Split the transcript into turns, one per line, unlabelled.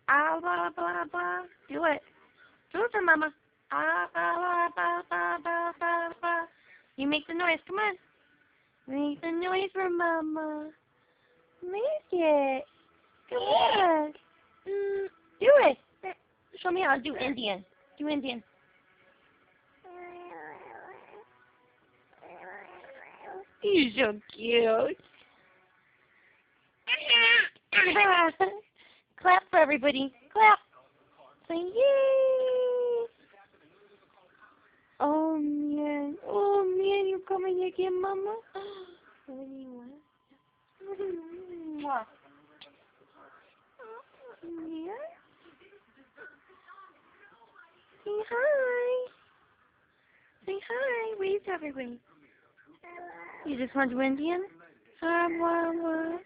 Ah, blah, blah, blah. Do it. Do it for Mama. Ah, blah, blah, blah, blah, blah, blah. You make the noise. Come on. Make the noise for Mama. Make it. Come on. Do it. Show me how to do Indian. Do Indian. You're so cute. Clap for everybody. Clap. Say yay. Oh man. Oh man, you coming again, Mama? What do you want? What do you want? Yeah? Say hi. Say hi. Wave to everybody. You just want to Indian? Hi, Mama.